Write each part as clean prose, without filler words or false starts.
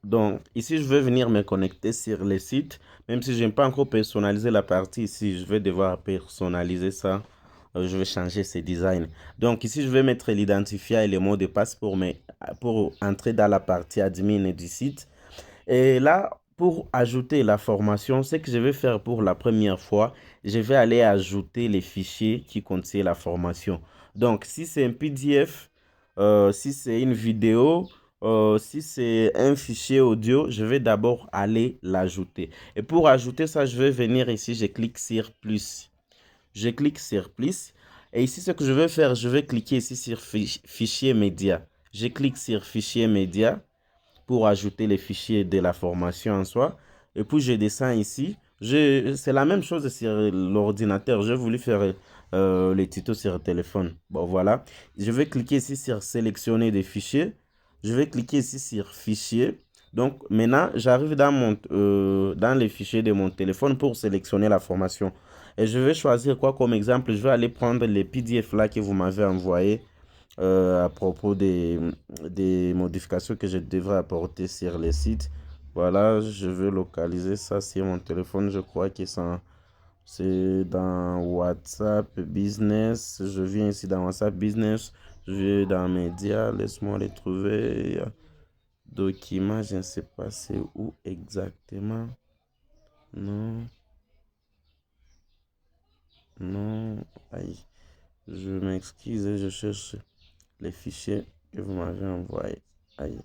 Donc, ici, je vais venir me connecter sur le site. Même si je n'ai pas encore personnalisé la partie ici, je vais devoir personnaliser ça. Je vais changer ces designs. Donc, ici, je vais mettre l'identifiant et le mot de passe pour entrer dans la partie admin du site. Et là, pour ajouter la formation, ce que je vais faire pour la première fois, je vais aller ajouter les fichiers qui contiennent la formation. Donc, si c'est un PDF, si c'est une vidéo, si c'est un fichier audio, je vais d'abord aller l'ajouter. Et pour ajouter ça, je vais venir ici, je clique sur plus. Je clique sur plus. Et ici, ce que je vais faire, je vais cliquer ici sur fichier média. Je clique sur fichier média pour ajouter les fichiers de la formation en soi. Et puis, je descends ici. C'est la même chose sur l'ordinateur. J'ai voulu faire les tutos sur le téléphone. Bon, voilà. Je vais cliquer ici sur sélectionner des fichiers. Je vais cliquer ici sur fichier. Donc, maintenant, j'arrive dans les fichiers de mon téléphone pour sélectionner la formation. Et je vais choisir quoi comme exemple? Je vais aller prendre les PDF là que vous m'avez envoyés à propos des modifications que je devrais apporter sur les sites. Voilà, je vais localiser ça sur mon téléphone. Je crois que c'est dans WhatsApp Business. Je viens ici dans WhatsApp Business. Je vais dans Médias. Laisse-moi les trouver. Documents, je ne sais pas c'est où exactement. Non, non. Aïe, je m'excuse, je cherche les fichiers que vous m'avez envoyés. Aïe.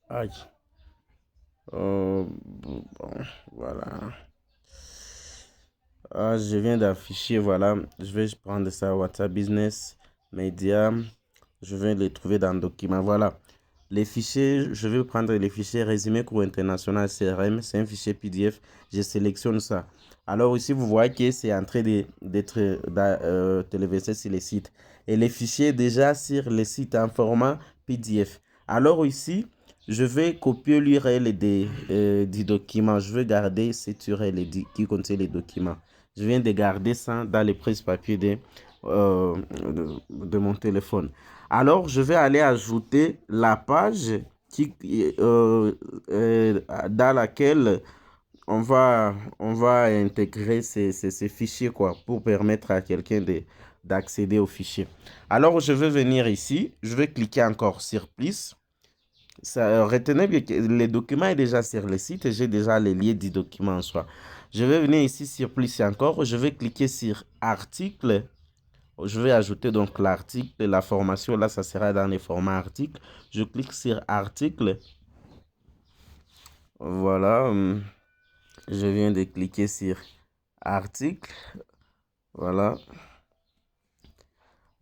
Aïe. Bon, voilà. Ah, je viens d'afficher, voilà. Je vais prendre ça, WhatsApp Business, Média. Je vais les trouver dans Documents. Voilà. Les fichiers, je vais prendre les fichiers résumé cours international CRM. C'est un fichier PDF. Je sélectionne ça. Alors ici, vous voyez que c'est en train d'être téléversé sur les sites. Et les fichiers déjà sur les sites en format PDF. Alors ici, je vais copier l'URL du document. Je vais garder cette URL qui contient les documents. Je viens de garder ça dans les presse-papier de mon téléphone. Alors, je vais aller ajouter la page dans laquelle on va intégrer ces fichiers quoi, pour permettre à quelqu'un d'accéder aux fichiers. Alors, je vais venir ici. Je vais cliquer encore sur plus. Retenez bien que le document est déjà sur le site et j'ai déjà les liens du document en soi. Je vais venir ici sur plus encore. Je vais cliquer sur article. Je vais ajouter donc l'article. La formation, là, ça sera dans les formats articles. Je clique sur article. Voilà. Je viens de cliquer sur article. Voilà.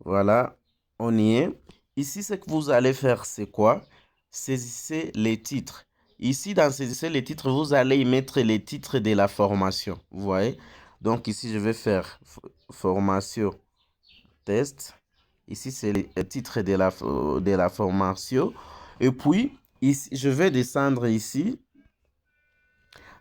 Voilà. On y est. Ici, ce que vous allez faire, c'est quoi? Saisissez les titres. Ici, dans saisissez les titres, vous allez y mettre les titres de la formation. Vous voyez? Donc, ici, je vais faire formation test. Ici, c'est le titre de la formation. Et puis, ici, je vais descendre ici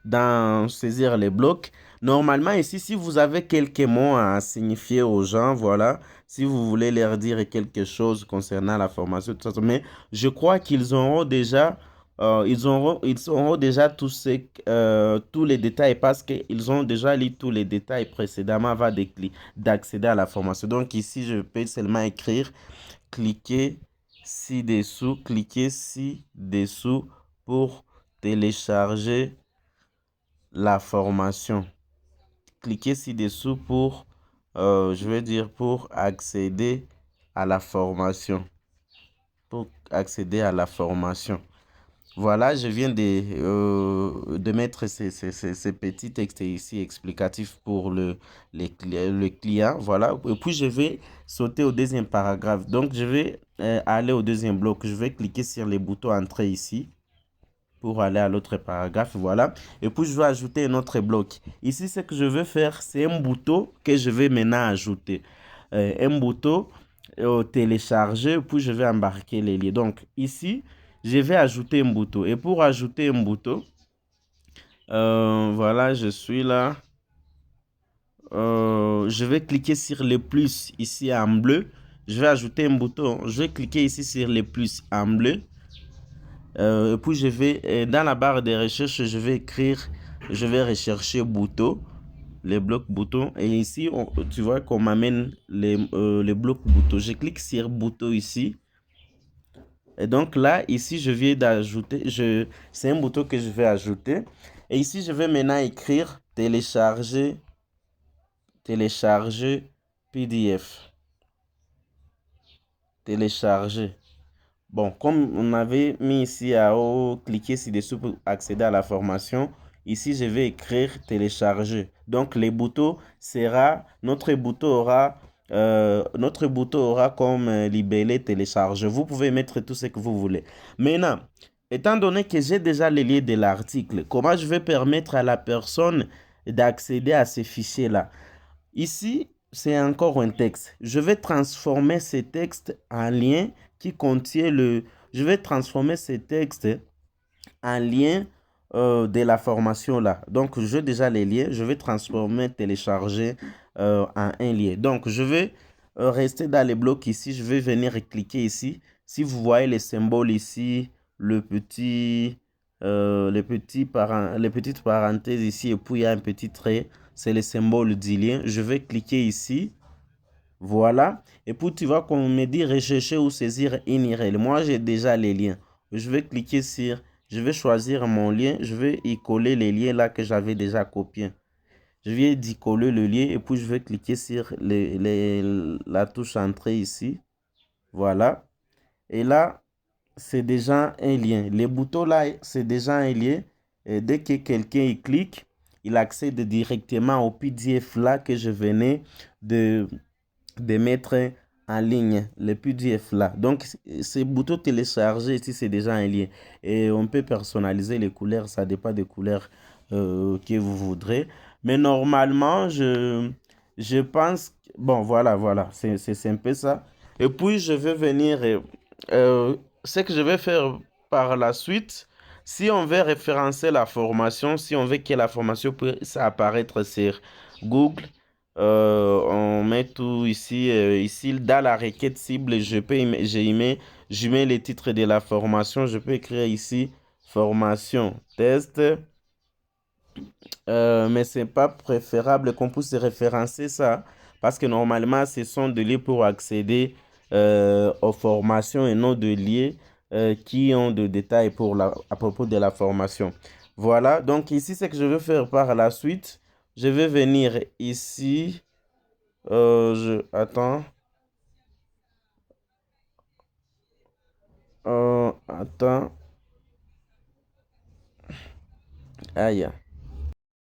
dans saisir les blocs. Normalement, ici, si vous avez quelques mots à signifier aux gens, voilà, si vous voulez leur dire quelque chose concernant la formation, tout ça, mais je crois qu'ils auront déjà, ils auront déjà tous les détails parce qu'ils ont déjà lu tous les détails précédemment avant d'accéder à la formation. Donc ici, je peux seulement écrire, cliquez ci-dessous, cliquez ci-dessous pour télécharger la formation. Cliquez ci-dessous pour, je vais dire, pour accéder à la formation. Pour accéder à la formation. Voilà, je viens de mettre ces petits textes ici explicatifs pour le client. Voilà, et puis je vais sauter au deuxième paragraphe. Donc, je vais aller au deuxième bloc. Je vais cliquer sur les boutons entrée ici pour aller à l'autre paragraphe, voilà. Et puis, je vais ajouter un autre bloc. Ici, ce que je vais faire, c'est un bouton que je vais maintenant ajouter. Un bouton télécharger, puis je vais embarquer les liens. Donc, ici, je vais ajouter un bouton. Et pour ajouter un bouton, voilà, je suis là. Je vais cliquer sur le plus ici en bleu. je vais ajouter un bouton. Je vais cliquer ici sur les plus en bleu. Et puis je vais, dans la barre de recherche, je vais écrire, je vais rechercher bouton, les blocs boutons. Et ici, tu vois qu'on m'amène les blocs boutons. Je clique sur bouton ici. Et donc là, ici, je viens d'ajouter, c'est un bouton que je vais ajouter. Et ici, je vais maintenant écrire télécharger PDF. Télécharger. Bon, comme on avait mis ici à cliquer ci-dessous pour accéder à la formation, ici, je vais écrire télécharger. Donc, notre bouton aura comme libellé télécharger. Vous pouvez mettre tout ce que vous voulez. Maintenant, étant donné que j'ai déjà les liens de l'article, comment je vais permettre à la personne d'accéder à ces fichiers-là? Ici, c'est encore un texte. Je vais transformer ce texte en lien qui contient Je vais transformer ce texte en lien de la formation là. Donc, j'ai déjà les liens. Je vais transformer, télécharger en un lien. Donc, je vais rester dans les blocs ici. Je vais venir cliquer ici. Si vous voyez les symboles ici, les petites parenthèses ici, et puis il y a un petit trait, c'est le symbole du lien. Je vais cliquer ici. Voilà. Et puis tu vois qu'on me dit rechercher ou saisir une URL. Moi, j'ai déjà les liens. Je vais cliquer sur, je vais choisir mon lien. Je vais y coller les liens là que j'avais déjà copiés. Je viens d'y coller le lien et puis je vais cliquer sur la touche entrée ici. Voilà. Et là, c'est déjà un lien. Les boutons là, c'est déjà un lien. Et dès que quelqu'un y clique, il accède directement au PDF là que je venais de mettre en ligne, le PDF là. Donc, ces boutons télécharger ici, c'est déjà un lien. Et on peut personnaliser les couleurs, ça dépend des couleurs que vous voudrez. Mais normalement, je pense, bon, voilà, c'est un peu ça. Et puis, je vais venir, ce que je vais faire par la suite, si on veut référencer la formation, si on veut que la formation puisse apparaître sur Google, on met tout ici, ici dans la requête cible, je mets les titres de la formation, je peux écrire ici formation test, mais c'est pas préférable qu'on puisse référencer ça parce que normalement ce sont des liens pour accéder aux formations et non des liens qui ont de détails à propos de la formation. Voilà, donc ici ce que je vais faire par la suite, je vais venir ici. Attends. Attends. Aïe.